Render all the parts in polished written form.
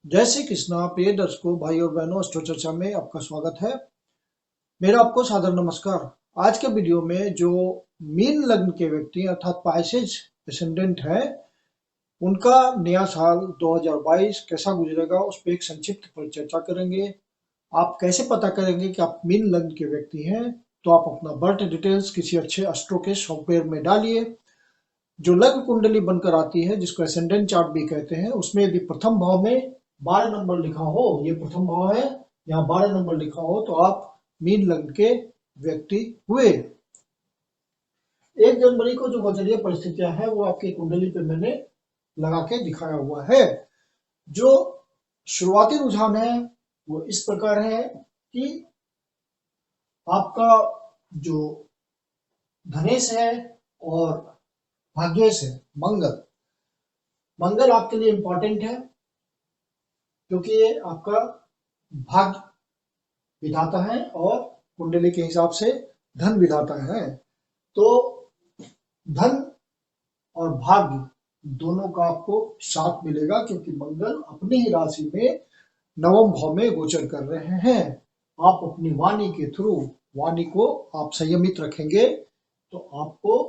जय श्री कृष्णा प्रिय दर्शकों, भाई और बहनों, अस्ट्रो चर्चा में आपका स्वागत है। मेरा आपको सादर नमस्कार। आज के वीडियो में जो मीन लग्न के व्यक्ति अर्थात पाइसेज एसेंडेंट है, उनका नया साल 2022 कैसा गुजरेगा उस पर एक संक्षिप्त पर चर्चा करेंगे। आप कैसे पता करेंगे कि आप मीन लग्न के व्यक्ति हैं? तो आप अपना बर्थ डिटेल्स किसी अच्छे एस्ट्रो के सॉफ्टवेयर में डालिए। जो लग्न कुंडली बनकर आती है, जिसको एसेंडेंट चार्ट भी कहते हैं, उसमें यदि प्रथम भाव में 12 नंबर लिखा हो, ये प्रथम भाव है, यहाँ 12 नंबर लिखा हो, तो आप मीन लग्न के व्यक्ति हुए। 1 जनवरी को जो गोचरीय परिस्थितियां हैं वो आपकी कुंडली पे मैंने लगा के दिखाया हुआ है। जो शुरुआती रुझान है वो इस प्रकार है कि आपका जो धनेश है और भाग्येश है, मंगल आपके लिए इंपॉर्टेंट है, क्योंकि ये आपका भाग्य विधाता है और कुंडली के हिसाब से धन विधाता है। तो धन और भाग्य दोनों का आपको साथ मिलेगा, क्योंकि मंगल अपनी ही राशि में नवम भाव में गोचर कर रहे हैं। आप अपनी वाणी के थ्रू, वाणी को आप संयमित रखेंगे तो आपको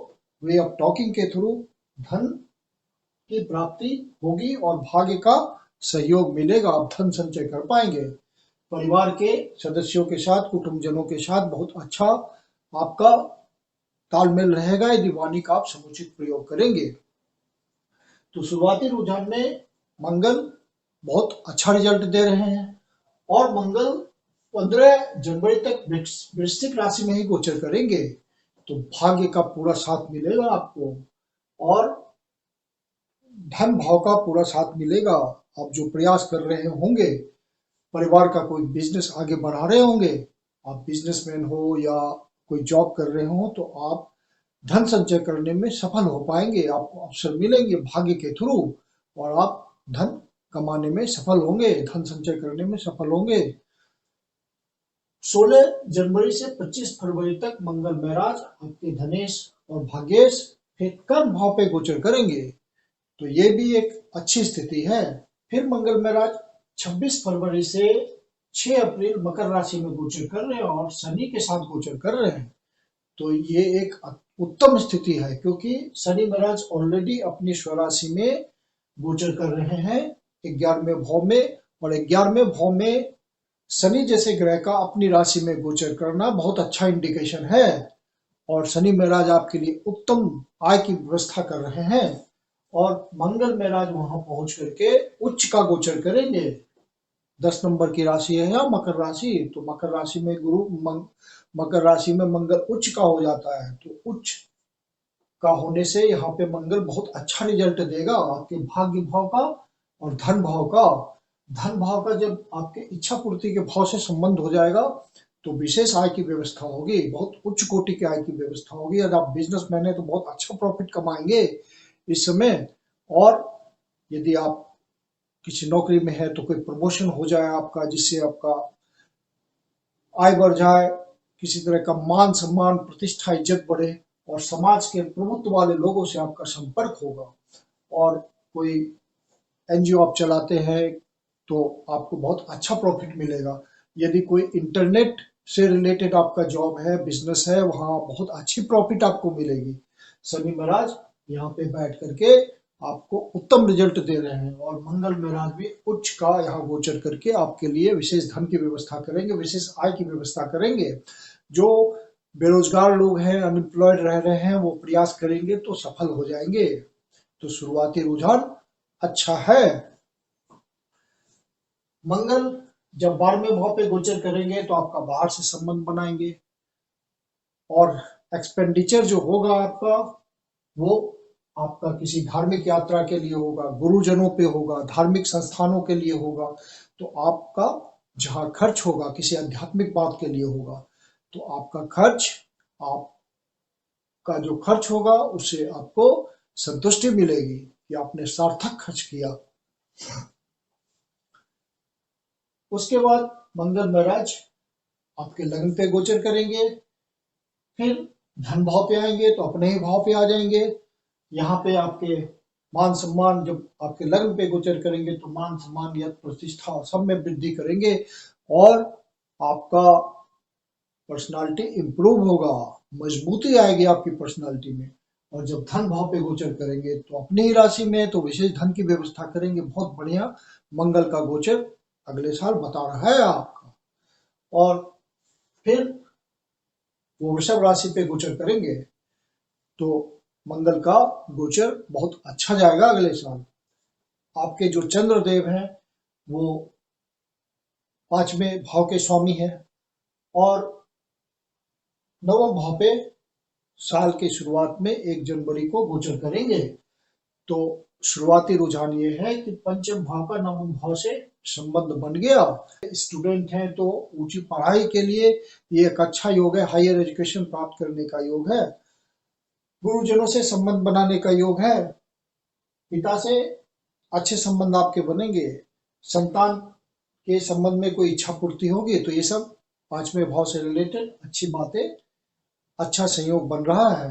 वे ऑफ टॉकिंग के थ्रू धन की प्राप्ति होगी और भाग्य का सहयोग मिलेगा। आप धन संचय कर पाएंगे। परिवार के सदस्यों के साथ, कुटुंबजनों के साथ बहुत अच्छा आपका तालमेल रहेगा यदि वाणी का आप समुचित प्रयोग करेंगे। तो शुरुआती रुझान में मंगल बहुत अच्छा रिजल्ट दे रहे हैं और मंगल 15 जनवरी तक वृश्चिक राशि में ही गोचर करेंगे, तो भाग्य का पूरा साथ मिलेगा आपको और धन भाव का पूरा साथ मिलेगा। आप जो प्रयास कर रहे होंगे, परिवार का कोई बिजनेस आगे बढ़ा रहे होंगे, आप बिजनेसमैन हो या कोई जॉब कर रहे हो, तो आप धन संचय करने में सफल हो पाएंगे। आपको अवसर मिलेंगे भाग्य के थ्रू और आप धन कमाने में सफल होंगे, धन संचय करने में सफल होंगे। 16 जनवरी से 25 फरवरी तक मंगल महाराज आपके धनेश और भाग्येश फिर कर्म भाव पे गोचर करेंगे, तो ये भी एक अच्छी स्थिति है। फिर मंगल महाराज 26 फरवरी से 6 अप्रैल मकर राशि में गोचर कर रहे हैं और शनि के साथ गोचर कर रहे हैं, तो ये एक उत्तम स्थिति है, क्योंकि शनि महाराज ऑलरेडी अपनी स्वराशि में गोचर कर रहे हैं 11वें भाव में, और 11वें भाव में शनि जैसे ग्रह का अपनी राशि में गोचर करना बहुत अच्छा इंडिकेशन है। और शनि महाराज आपके लिए उत्तम आय की व्यवस्था कर रहे हैं और मंगल महाराज वहां पहुंच करके उच्च का गोचर करेंगे। 10 नंबर की राशि है या मकर राशि, तो मकर राशि में मकर राशि में मंगल उच्च का हो जाता है, तो उच्च का होने से यहाँ पे मंगल बहुत अच्छा रिजल्ट देगा आपके भाग्य भाव का और धन भाव का। धन भाव का जब आपके इच्छा पूर्ति के भाव से संबंध हो जाएगा तो विशेष आय की व्यवस्था होगी, बहुत उच्च कोटि की आय की व्यवस्था होगी। अगर आप बिजनेसमैन है तो बहुत अच्छा प्रॉफिट कमाएंगे इस समय, और यदि आप किसी नौकरी में है तो कोई प्रमोशन हो जाए आपका, जिससे आपका आय बढ़ जाए, किसी तरह का मान सम्मान प्रतिष्ठा इज्जत बढ़े और समाज के प्रभुत्व वाले लोगों से आपका संपर्क होगा। और कोई एनजीओ आप चलाते हैं तो आपको बहुत अच्छा प्रॉफिट मिलेगा। यदि कोई इंटरनेट से रिलेटेड आपका जॉब है, बिजनेस है, वहां बहुत अच्छी प्रॉफिट आपको मिलेगी। शनि महाराज यहाँ पे बैठ करके आपको उत्तम रिजल्ट दे रहे हैं और मंगल महाराज भी उच्च का यहाँ गोचर करके आपके लिए विशेष धन की व्यवस्था करेंगे, विशेष आय की व्यवस्था करेंगे। जो बेरोजगार लोग हैं, अनएम्प्लॉयड रह रहे हैं, वो प्रयास करेंगे तो सफल हो जाएंगे। तो शुरुआती रुझान अच्छा है। मंगल जब 12वें भाव पे गोचर करेंगे तो आपका बाहर से संबंध बनाएंगे और एक्सपेंडिचर जो होगा आपका, वो आपका किसी धार्मिक यात्रा के लिए होगा, गुरुजनों पे होगा, धार्मिक संस्थानों के लिए होगा। तो आपका जहाँ खर्च होगा किसी आध्यात्मिक बात के लिए होगा, तो आपका खर्च, आपका जो खर्च होगा उससे आपको संतुष्टि मिलेगी कि आपने सार्थक खर्च किया। उसके बाद मंगल महाराज आपके लग्न पे गोचर करेंगे, फिर धन भाव पे आएंगे तो अपने ही भाव पे आ जाएंगे। यहाँ पे आपके मान सम्मान, जब आपके लग्न पे गोचर करेंगे तो मान सम्मान, यश, प्रतिष्ठा सब में वृद्धि करेंगे और आपका पर्सनालिटी इंप्रूव होगा, मजबूती आएगी आपकी पर्सनालिटी में। और जब धन भाव पे गोचर करेंगे तो अपनी ही राशि में तो विशेष धन की व्यवस्था करेंगे। बहुत बढ़िया मंगल का गोचर अगले साल बता रहा है आपका। और फिर वो वृषभ राशि पे गोचर करेंगे तो मंगल का गोचर बहुत अच्छा जाएगा अगले साल। आपके जो चंद्रदेव हैं वो 5वें भाव के स्वामी है और 9वें भाव पे साल की शुरुआत में 1 जनवरी को गोचर करेंगे। तो शुरुआती रुझान ये है कि पंचम भाव का 9वें भाव से संबंध बन गया। स्टूडेंट हैं तो ऊंची पढ़ाई के लिए ये एक अच्छा योग है, हायर एजुकेशन प्राप्त करने का योग है। गुरुजनों से संबंध बनाने का योग है, पिता से अच्छे संबंध आपके बनेंगे, संतान के संबंध में कोई इच्छा पूर्ति होगी। तो ये सब 5वें भाव से रिलेटेड अच्छी बातें, अच्छा संयोग बन रहा है।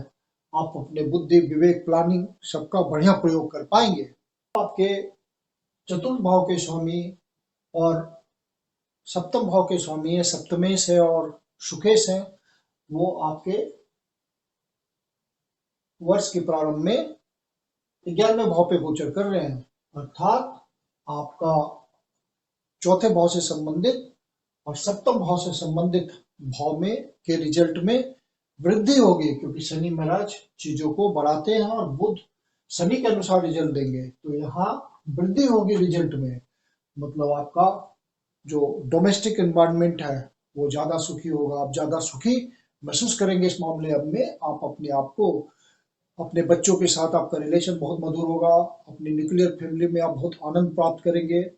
आप अपने बुद्धि, विवेक, प्लानिंग सबका बढ़िया प्रयोग कर पाएंगे। आपके चतुर्थ भाव के स्वामी और सप्तम भाव के स्वामी है, सप्तमेश है और सुखेश है, वो आपके वर्ष के प्रारंभ में 11वें भाव पे गोचर कर रहे हैं। अर्थात आपका चौथे भाव से संबंधित और सप्तम भाव से संबंधित भाव में के रिजल्ट में वृद्धि होगी, क्योंकि शनि महाराज चीजों को बढ़ाते हैं और बुध शनि के अनुसार रिजल्ट देंगे। तो यहाँ वृद्धि होगी रिजल्ट में, मतलब आपका जो डोमेस्टिक एनवायरनमेंट है वो ज्यादा सुखी होगा, आप ज्यादा सुखी महसूस करेंगे। इस मामले में आप अपने आप को, अपने बच्चों के साथ आपका रिलेशन बहुत मधुर होगा, अपनी न्यूक्लियर फैमिली में आप बहुत आनंद प्राप्त करेंगे।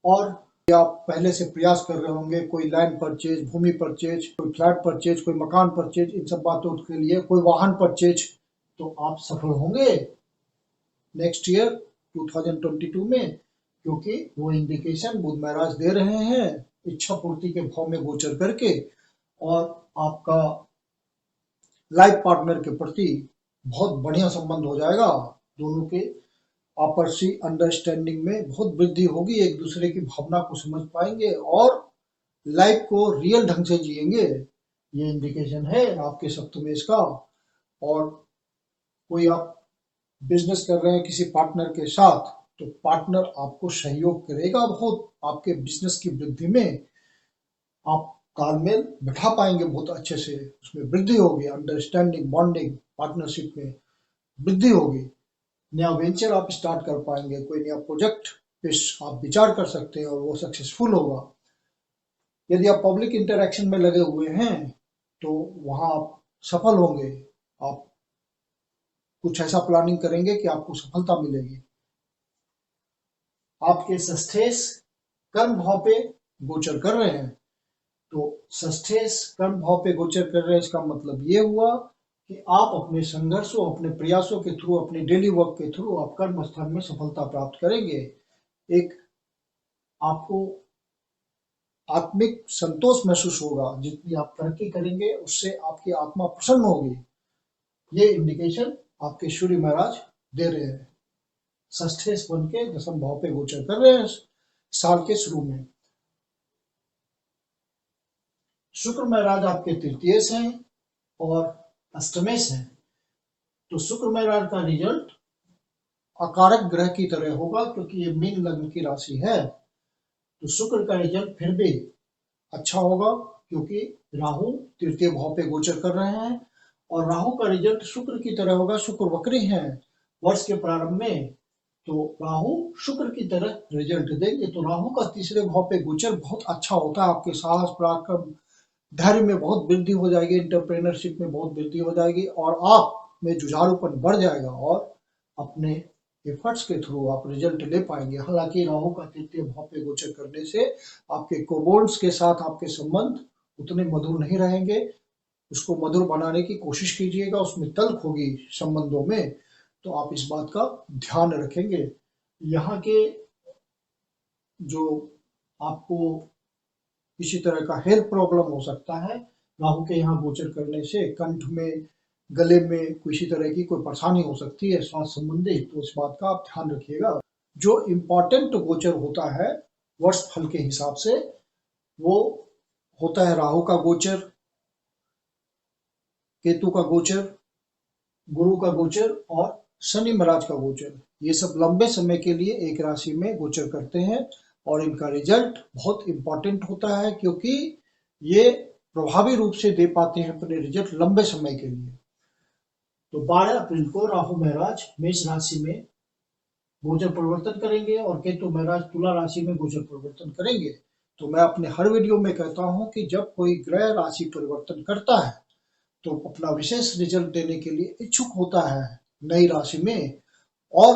और आप पहले से प्रयास कर रहे होंगे, कोई लैंड परचेज, भूमि परचेज, कोई फ्लैट परचेज, कोई मकान परचेज, इन सब बातों के लिए, कोई वाहन परचेज, तो आप सफल होंगे नेक्स्ट ईयर 2022 में, क्योंकि वो इंडिकेशन बुध महाराज दे रहे हैं इच्छा पूर्ति के भाव में गोचर करके। और आपका लाइफ पार्टनर के प्रति बहुत बढ़िया संबंध हो जाएगा, दोनों के आपसी अंडरस्टैंडिंग में बहुत वृद्धि होगी, एक दूसरे की भावना को समझ पाएंगे और लाइफ को रियल ढंग से जिएंगे। ये इंडिकेशन है आपके सप्तमेश का। और कोई आप बिजनेस कर रहे हैं किसी पार्टनर के साथ, तो पार्टनर आपको सहयोग करेगा बहुत, आपके बिजनेस की वृद्धि में आप तालमेल बिठा पाएंगे बहुत अच्छे से, उसमें वृद्धि होगी, अंडरस्टैंडिंग, बॉन्डिंग, पार्टनरशिप में वृद्धि होगी। नया वेंचर आप स्टार्ट कर पाएंगे, कोई नया प्रोजेक्ट पे आप विचार कर सकते हैं और वो सक्सेसफुल होगा। यदि आप पब्लिक इंटरेक्शन में लगे हुए हैं तो वहां आप सफल होंगे, आप कुछ ऐसा प्लानिंग करेंगे कि आपको सफलता मिलेगी। आपके षष्ठेश कर्म भाव पे गोचर कर रहे हैं, तो षष्ठेश कर्म भाव पे गोचर कर रहे हैं, इसका मतलब ये हुआ कि आप अपने संघर्षों, अपने प्रयासों के थ्रू, अपने डेली वर्क के थ्रू आप कर्म स्थान में सफलता प्राप्त करेंगे। एक आपको आत्मिक संतोष महसूस होगा, जितनी आप तरक्की करेंगे उससे आपकी आत्मा प्रसन्न होगी। ये इंडिकेशन आपके सूर्य महाराज दे रहे हैं, षष्ठेश बन के 10वें भाव पे गोचर कर रहे हैं साल के शुरू में। शुक्र महाराज आपके तृतीयेश हैं और अष्टमेश हैं, तो शुक्र महाराज का रिजल्ट अकारक ग्रह की तरह होगा, क्योंकि ये मीन लग्न की राशि है। तो शुक्र का रिजल्ट फिर भी अच्छा होगा, क्योंकि राहु तृतीय भाव पे गोचर कर रहे हैं और राहु का रिजल्ट शुक्र की तरह होगा। शुक्र वक्री है वर्ष के प्रारंभ में, तो राहु शुक्र की तरह रिजल्ट देंगे। तो राहु का तीसरे भाव पे गोचर बहुत अच्छा होता है, आपके साहस, पराक्रम, धैर्य में बहुत वृद्धि हो जाएगी, एंटरप्रेन्योरशिप में बहुत वृद्धि हो जाएगी और आप में जुझारूपन बढ़ जाएगा और अपने एफर्ट्स के थ्रू आप रिजल्ट ले पाएंगे। हालांकि राहु का तृतीय भाव पे गोचर करने से आपके कोबोल्ड्स के साथ आपके संबंध उतने मधुर नहीं रहेंगे, उसको मधुर बनाने की कोशिश कीजिएगा, उसमें तल्ख होगी संबंधों में, तो आप इस बात का ध्यान रखेंगे। यहाँ के जो आपको किसी तरह का हेल्थ प्रॉब्लम हो सकता है राहु के यहाँ गोचर करने से, कंठ में गले में किसी तरह की कोई परेशानी हो सकती है स्वास्थ्य संबंधी, तो इस बात का आप ध्यान रखिएगा। जो इम्पोर्टेंट गोचर होता है वर्ष फल के हिसाब से, वो होता है राहु का गोचर, केतु का गोचर, गुरु का गोचर और शनि महाराज का गोचर। ये सब लंबे समय के लिए एक राशि में गोचर करते हैं और इनका रिजल्ट बहुत इंपॉर्टेंट होता है, क्योंकि ये प्रभावी रूप से दे पाते हैं अपने रिजल्ट लंबे समय के लिए। तो 12 अप्रैल को राहु महाराज मेष राशि में गोचर परिवर्तन करेंगे और केतु महाराज तुला राशि में गोचर परिवर्तन करेंगे। तो मैं अपने हर वीडियो में कहता हूं कि जब कोई ग्रह राशि परिवर्तन करता है तो अपना विशेष रिजल्ट देने के लिए इच्छुक होता है नई राशि में, और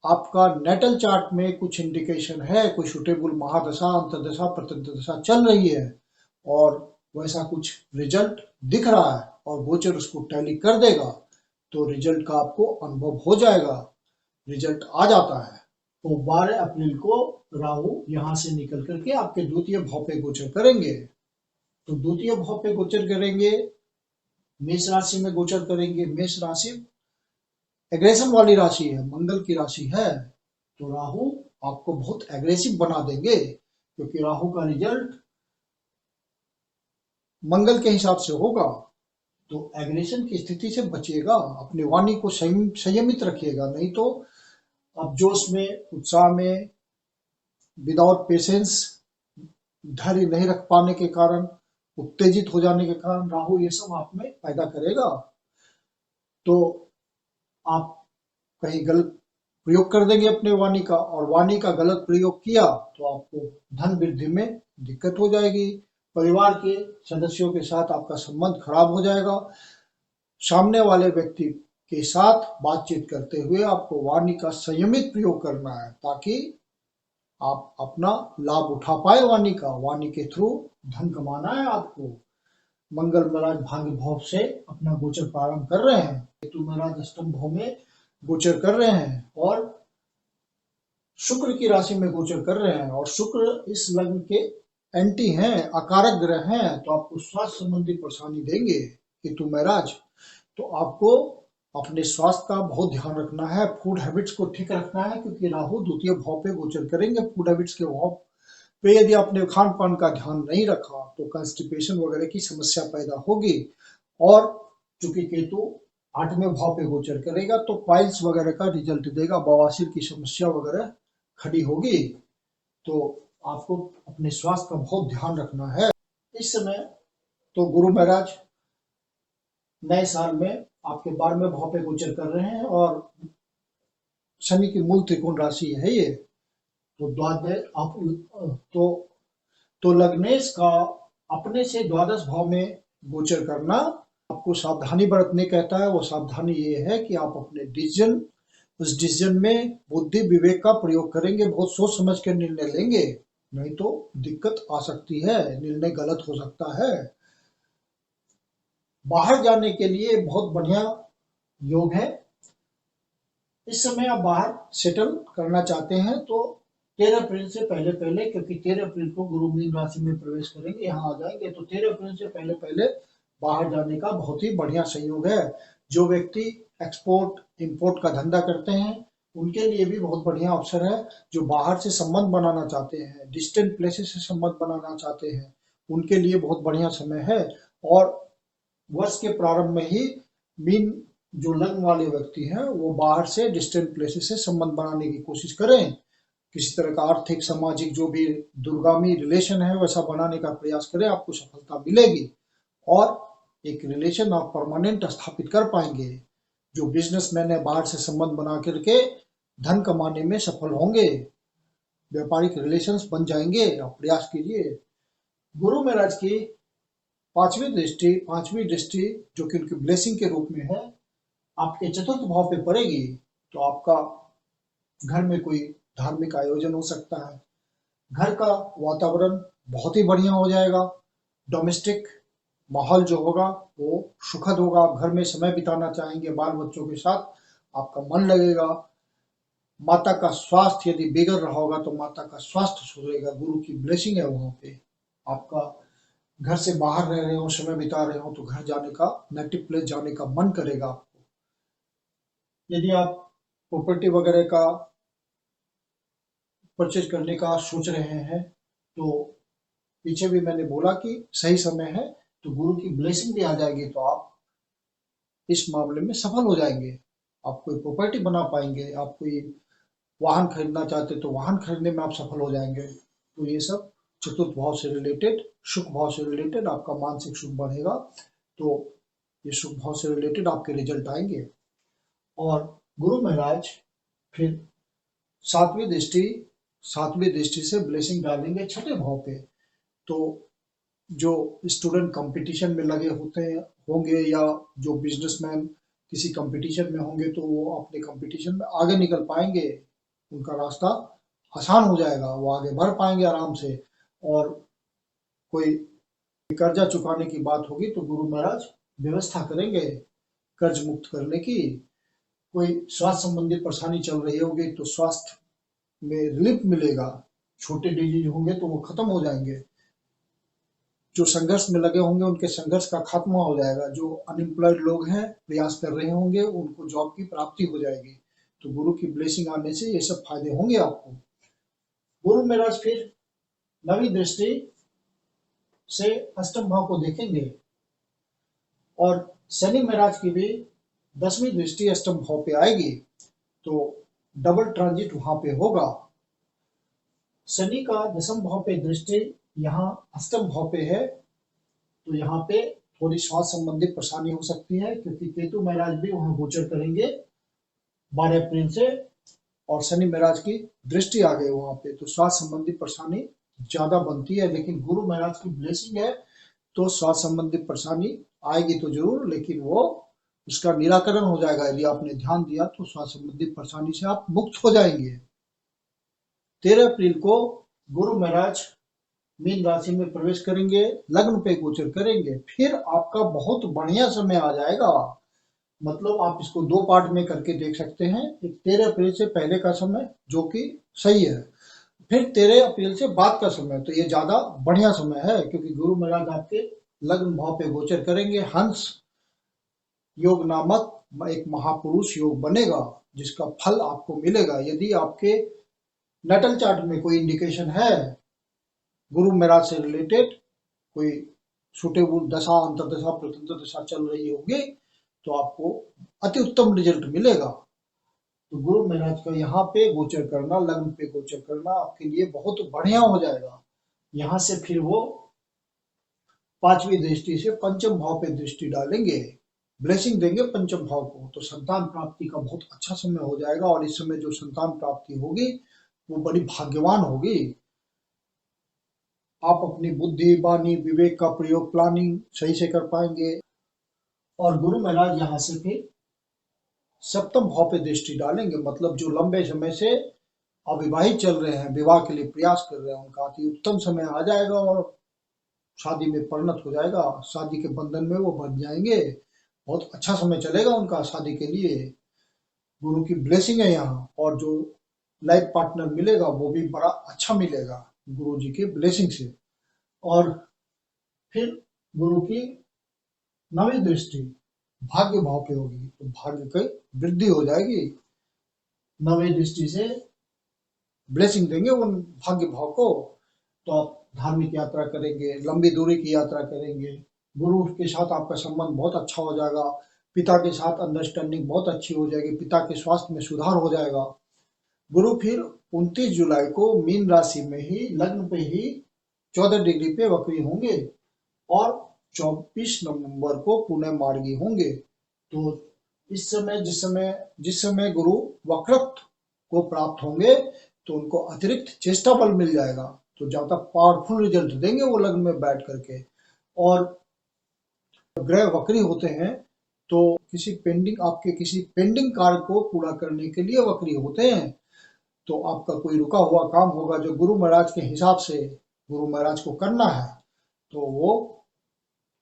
आपका नेटल चार्ट में कुछ इंडिकेशन है, कोई सुटेबल महादशा, अंतर्दशा, प्रत्यंतदशा चल रही है और वैसा कुछ रिजल्ट दिख रहा है और गोचर उसको टैली कर देगा, तो रिजल्ट का आपको अनुभव हो जाएगा, रिजल्ट आ जाता है। तो 12 अप्रैल को राहु यहां से निकल करके आपके द्वितीय भाव पे गोचर करेंगे। तो द्वितीय भाव पे गोचर करेंगे, मेष राशि में गोचर करेंगे। मेष राशि एग्रेशन वाली राशि है, मंगल की राशि है, तो राहु आपको बहुत एग्रेसिव बना देंगे, क्योंकि राहु का रिजल्ट मंगल के हिसाब से होगा। तो एग्रेशन की स्थिति से बचिएगा, अपनी वाणी को संयमित रखिएगा, नहीं तो आप जोश में, उत्साह में, विदाउट पेशेंस, धैर्य नहीं रख पाने के कारण, उत्तेजित हो जाने के कारण राहु ये सब आप में पैदा करेगा। तो आप कहीं गलत प्रयोग कर देंगे अपने वाणी का, और वाणी का गलत प्रयोग किया तो आपको धन वृद्धि में दिक्कत हो जाएगी, परिवार के सदस्यों के साथ आपका संबंध खराब हो जाएगा। सामने वाले व्यक्ति के साथ बातचीत करते हुए आपको वाणी का संयमित प्रयोग करना है, ताकि आप अपना लाभ उठा पाए वाणी का। वाणी के थ्रू धन कमाना है आपको। मंगल महाराज भाग्य भाव से अपना गोचर प्रारंभ कर रहे हैं, केतु महाराज अष्टम भाव में गोचर कर रहे हैं और शुक्र की राशि में गोचर कर रहे हैं, और शुक्र इस लग्न के एंटी हैं, अकारक ग्रह हैं, तो आपको स्वास्थ्य संबंधी परेशानी देंगे केतु महाराज। तो आपको अपने स्वास्थ्य का बहुत ध्यान रखना है, फूड हैबिट्स को ठीक रखना है, क्योंकि राहु द्वितीय भाव पे गोचर करेंगे। फूड हैबिट्स के भाव पे यदि आपने खान पान का ध्यान नहीं रखा तो कॉन्स्टिपेशन वगैरह की समस्या पैदा होगी, और चूंकि केतु 8वें भाव पे गोचर करेगा तो पाइल्स वगैरह का रिजल्ट देगा, बवासीर की समस्या वगैरह खड़ी होगी। तो आपको अपने स्वास्थ्य का बहुत ध्यान रखना है इस समय। तो गुरु महाराज नए साल में आपके 12वें भाव पे गोचर कर रहे हैं, और शनि की मूल त्रिकोण राशि है ये। तो तो लग्नेश का अपने से द्वादश भाव में गोचर करना आपको सावधानी बरतने कहता है। वो सावधानी ये है कि आप अपने उस डिसीजन में बुद्धि विवेक का प्रयोग करेंगे, बहुत सोच समझ कर निर्णय लेंगे, नहीं तो दिक्कत आ सकती है, निर्णय गलत हो सकता है। बाहर जाने के लिए बहुत बढ़िया योग है। इस समय आप बाहर सेटल करना चाहते हैं तो 13 अप्रैल से पहले पहले, क्योंकि 13 अप्रैल को गुरु मीन राशि में प्रवेश करेंगे, यहाँ आ जाएंगे, तो 13 अप्रैल से पहले पहले बाहर जाने का बहुत ही बढ़िया संयोग है। जो व्यक्ति एक्सपोर्ट इंपोर्ट का धंधा करते हैं उनके लिए भी बहुत बढ़िया अवसर है। जो बाहर से संबंध बनाना चाहते हैं, डिस्टेंट प्लेसेस से संबंध बनाना चाहते हैं, उनके लिए बहुत बढ़िया समय है। और वर्ष के प्रारंभ में ही मीन जो लग्न वाले व्यक्ति हैं वो बाहर से डिस्टेंट प्लेसेस से संबंध बनाने की कोशिश करें, किसी तरह का आर्थिक सामाजिक जो भी दूरगामी रिलेशन है वैसा बनाने का प्रयास करें, आपको सफलता मिलेगी और एक रिलेशन आप परमानेंट स्थापित कर पाएंगे। जो बिजनेसमैन है बाहर से संबंध बना करके धन कमाने में सफल होंगे, व्यापारिक रिलेशंस बन जाएंगे, आप प्रयास कीजिए। गुरु महाराज की पांचवी दृष्टि जो कि उनकी ब्लेसिंग के रूप में है आपके चतुर्थ भाव पे पड़ेगी, तो आपका घर में कोई धार्मिक आयोजन हो सकता है, घर का वातावरण बहुत ही बढ़िया हो जाएगा, डोमेस्टिक माहौल जो होगा वो सुखद होगा, आप घर में समय बिताना चाहेंगे बाल बच्चों के साथ, आपका मन लगेगा। माता का स्वास्थ्य यदि बिगड़ रहा होगा तो माता का स्वास्थ्य सुधरेगा, गुरु की ब्लेसिंग है वहां पे। आपका घर से बाहर रह रहे हो, समय बिता रहे हो, तो घर जाने का, नेटिव प्लेस जाने का मन करेगा आपको। यदि आप प्रॉपर्टी वगैरह का परचेज करने का सोच रहे हैं, तो पीछे भी मैंने बोला कि सही समय है, तो गुरु की ब्लेसिंग भी आ जाएगी, तो आप इस मामले में सफल हो जाएंगे। आप कोई प्रॉपर्टी बना पाएंगे, आप कोई वाहन खरीदना चाहते तो वाहन खरीदने में आप सफल हो जाएंगे। तो ये सब चतुर्थ भाव से रिलेटेड, सुख भाव से रिलेटेड आपका मानसिक सुख बढ़ेगा, तो ये सुख भाव से रिलेटेड आपके रिजल्ट आएंगे। और गुरु महाराज फिर सातवीं दृष्टि सातवीं दृष्टि से ब्लेसिंग डालेंगे छठे भाव पे। तो जो स्टूडेंट कंपटीशन में लगे होते हैं होंगे, या जो बिजनेसमैन किसी कंपटीशन में होंगे, तो वो अपने कंपटीशन में आगे निकल पाएंगे, उनका रास्ता आसान हो जाएगा, वो आगे बढ़ पाएंगे आराम से। और कोई कर्जा चुकाने की बात होगी तो गुरु महाराज व्यवस्था करेंगे कर्ज मुक्त करने की। कोई स्वास्थ्य संबंधी परेशानी चल रही होगी तो स्वास्थ्य में रिलीफ मिलेगा, छोटे डिजीज होंगे तो वो खत्म हो जाएंगे, जो संघर्ष में लगे होंगे उनके संघर्ष का खात्मा हो जाएगा, जो अनएम्प्लॉयड लोग हैं प्रयास कर रहे होंगे उनको जॉब की प्राप्ति हो जाएगी। तो गुरु की ब्लेसिंग आने से ये सब फायदे होंगे आपको। गुरु महाराज फिर नवी दृष्टि से अष्टम भाव को देखेंगे, और शनि महाराज की भी 10वीं दृष्टि अष्टम भाव पे आएगी, तो डबल ट्रांजिट वहां पे होगा। शनि का 10th भाव पे दृष्टि यहाँ अष्टम भाव पे है, तो यहाँ पे थोड़ी स्वास्थ्य संबंधी परेशानी हो सकती है, क्योंकि केतु महाराज भी वहां गोचर करेंगे 12 अप्रैल से, और शनि महाराज की दृष्टि आ गई वहां पे, तो स्वास्थ्य संबंधी परेशानी ज्यादा बनती है। लेकिन गुरु महाराज की ब्लेसिंग है, तो स्वास्थ्य संबंधी परेशानी आएगी तो जरूर, लेकिन वो उसका निराकरण हो जाएगा। यदि आपने ध्यान दिया तो स्वास्थ्य संबंधी परेशानी से आप मुक्त हो जाएंगे। 13 अप्रैल को गुरु महाराज मीन राशि में प्रवेश करेंगे, लग्न पे गोचर करेंगे, फिर आपका बहुत बढ़िया समय आ जाएगा। मतलब आप इसको दो पार्ट में करके देख सकते हैं। एक 13 अप्रैल से पहले का समय जो कि सही है, फिर 13 अप्रैल से बाद का समय, तो ये ज्यादा बढ़िया समय है, क्योंकि गुरु महाराज आपके लग्न भाव पे गोचर करेंगे। हंस योग नामक एक महापुरुष योग बनेगा, जिसका फल आपको मिलेगा। यदि आपके नटल चार्ट में कोई इंडिकेशन है गुरु महाराज से रिलेटेड, कोई सुटेबल दशा, अंतरदशा, प्रत्यंतर दशा चल रही होगी, तो आपको अति उत्तम रिजल्ट मिलेगा। तो गुरु महाराज का यहाँ पे गोचर करना, लग्न पे गोचर करना आपके लिए बहुत बढ़िया हो जाएगा। यहाँ से फिर वो 5वीं दृष्टि से पंचम भाव पे दृष्टि डालेंगे, ब्लेसिंग देंगे पंचम भाव को, तो संतान प्राप्ति का बहुत अच्छा समय हो जाएगा। और इस समय जो संतान प्राप्ति होगी वो बड़ी भाग्यवान होगी। आप अपनी बुद्धि, वाणी, विवेक का प्रयोग, प्लानिंग सही से कर पाएंगे। और गुरु महाराज यहाँ से फिर सप्तम भाव पे दृष्टि डालेंगे, मतलब जो लंबे समय से अविवाहित चल रहे हैं, विवाह के लिए प्रयास कर रहे हैं, उनका अति उत्तम समय आ जाएगा और शादी में परिणत हो जाएगा, शादी के बंधन में वो बन जाएंगे। बहुत अच्छा समय चलेगा उनका शादी के लिए। गुरु की ब्लेसिंग है यहाँ, और जो लाइफ पार्टनर मिलेगा वो भी बड़ा अच्छा मिलेगा गुरु जी के ब्लेसिंग से। और फिर गुरु की नवी दृष्टि भाग्य भाव पे होगी, तो भाग्य की वृद्धि हो जाएगी। नवी दृष्टि से ब्लेसिंग देंगे उन भाग्य भाव को, तो आप धार्मिक यात्रा करेंगे, लंबी दूरी की यात्रा करेंगे, गुरु के साथ आपका संबंध बहुत अच्छा हो जाएगा, पिता के साथ अंडरस्टैंडिंग बहुत अच्छी हो जाएगी, पिता के स्वास्थ्य में सुधार हो जाएगा। गुरु फिर 29 जुलाई को मीन राशि में ही, लग्न पे ही 14 डिग्री पे वक्री होंगे, और 24 नवंबर को पुण्य मार्गी होंगे। तो इस समय जिस समय गुरु वक्रत्व को प्राप्त होंगे, तो उनको अतिरिक्त चेष्टा बल मिल जाएगा, तो ज्यादा पावरफुल रिजल्ट देंगे वो लग्न में बैठ करके। और ग्रह वक्री होते हैं, तो आपके किसी पेंडिंग कार्य को पूरा करने के लिए वक्री होते हैं। तो आपका कोई रुका हुआ काम होगा जो गुरु महाराज के हिसाब से गुरु महाराज को करना है, तो वो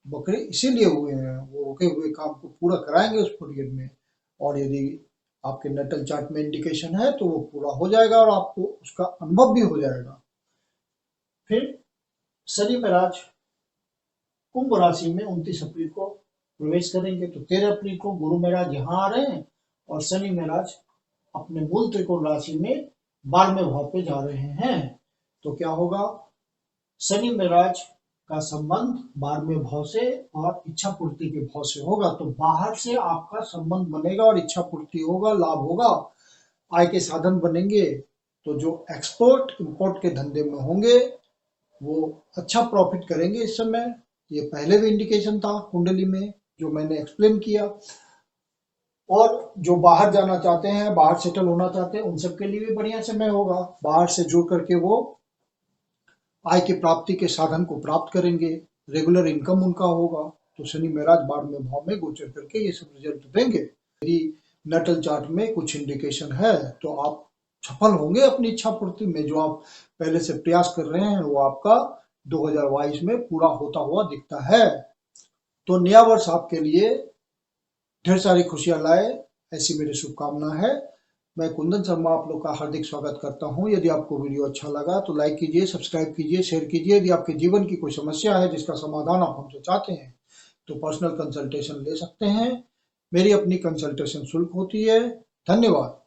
वक्री इसीलिए हुए हैं, वो रुके हुए काम को पूरा कराएंगे उस पीरियड में। और यदि आपके नटल चार्ट में इंडिकेशन है तो वो पूरा हो जाएगा और आपको उसका अनुभव भी हो जाएगा। फिर शनि महाराज कुंभ राशि में 29 अप्रैल को प्रवेश करेंगे। तो 13 अप्रैल को गुरु महाराज यहाँ आ रहे हैं और शनि महाराज अपने मूल त्रिकोण राशि में 12वें भाव पे जा रहे हैं। तो क्या होगा, शनि महाराज का संबंध 12वें भाव से और इच्छा पूर्ति के भाव से होगा। तो बाहर से आपका संबंध बनेगा और इच्छा पूर्ति होगा, लाभ होगा, आय के साधन बनेंगे। तो जो एक्सपोर्ट इंपोर्ट के धंधे में होंगे वो अच्छा प्रॉफिट करेंगे इस समय। ये पहले भी इंडिकेशन था कुंडली में जो मैंने एक्सप्लेन किया। और जो बाहर जाना चाहते हैं, बाहर सेटल होना चाहते हैं, उन सबके लिए भी बढ़िया समय होगा। बाहर से जुड़ करके वो आय की प्राप्ति के साधन को प्राप्त करेंगे, रेगुलर इनकम उनका होगा। तो शनि महाराज 12वें भाव में गोचर करके ये सब रिजल्ट देंगे। यदि नटल चार्ट में कुछ इंडिकेशन है तो आप सफल होंगे अपनी इच्छा पूर्ति में। जो आप पहले से प्रयास कर रहे हैं वो आपका 2022 में पूरा होता हुआ दिखता है। तो नया वर्ष आपके लिए ढेर सारी खुशियां लाए, ऐसी मेरी शुभकामना है। मैं कुंदन शर्मा आप लोग का हार्दिक स्वागत करता हूं। यदि आपको वीडियो अच्छा लगा तो लाइक कीजिए, सब्सक्राइब कीजिए, शेयर कीजिए। यदि आपके जीवन की कोई समस्या है जिसका समाधान आप हमसे चाहते हैं तो पर्सनल कंसल्टेशन ले सकते हैं। मेरी अपनी कंसल्टेशन शुल्क होती है। धन्यवाद।